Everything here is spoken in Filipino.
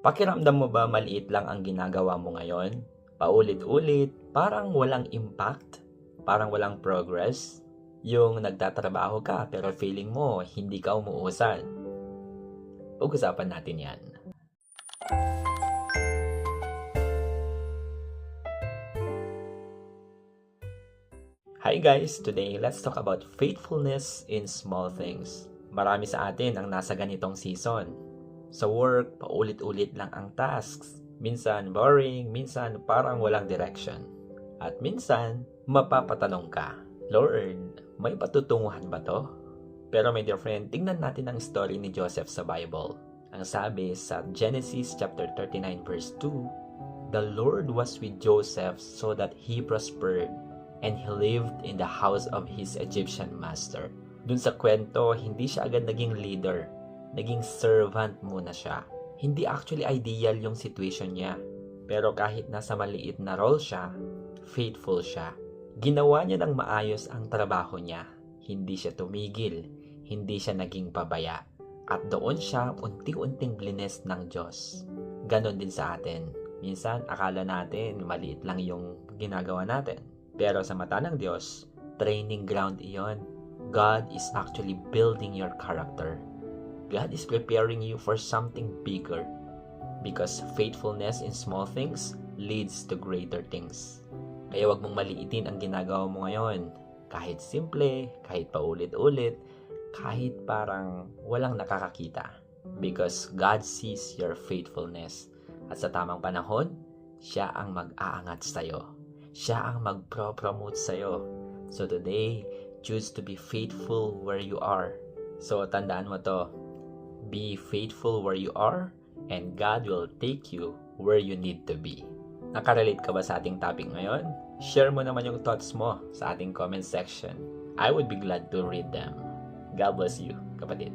Pakiramdam mo ba maliit lang ang ginagawa mo ngayon? Paulit-ulit, parang walang impact, parang walang progress? Yung nagtatrabaho ka pero feeling mo hindi ka umuusad? Pag-usapan natin yan. Hi guys! Today, let's talk about faithfulness in small things. Marami sa atin ang nasa ganitong season. Sa work, paulit-ulit lang ang tasks. Minsan boring, minsan parang walang direction. At minsan, mapapatanong ka, Lord, may patutunguhan ba to? Pero my dear friend, tingnan natin ang story ni Joseph sa Bible. Ang sabi sa Genesis chapter 39 verse 2, The Lord was with Joseph so that he prospered and he lived in the house of his Egyptian master. Dun sa kwento, hindi siya agad naging leader. Naging servant muna siya. Hindi actually ideal yung situation niya. Pero kahit nasa maliit na role siya, faithful siya. Ginawa niya ng maayos ang trabaho niya. Hindi siya tumigil. Hindi siya naging pabaya. At doon siya unti-unting blines ng Diyos. Ganon din sa atin. Minsan, akala natin maliit lang yung ginagawa natin. Pero sa mata ng Diyos, training ground iyon. God is actually building your character. God is preparing you for something bigger. Because faithfulness in small things leads to greater things. Kaya wag mong maliitin ang ginagawa mo ngayon. Kahit simple, kahit paulit-ulit, kahit parang walang nakakakita. Because God sees your faithfulness. At sa tamang panahon, siya ang mag-aangat sa'yo. Siya ang mag-promote sa'yo. So today, choose to be faithful where you are. So tandaan mo to. Be faithful where you are and God will take you where you need to be. Nakarelate ka ba sa ating topic ngayon? Share mo naman yung thoughts mo sa ating comment section. I would be glad to read them. God bless you, kapatid.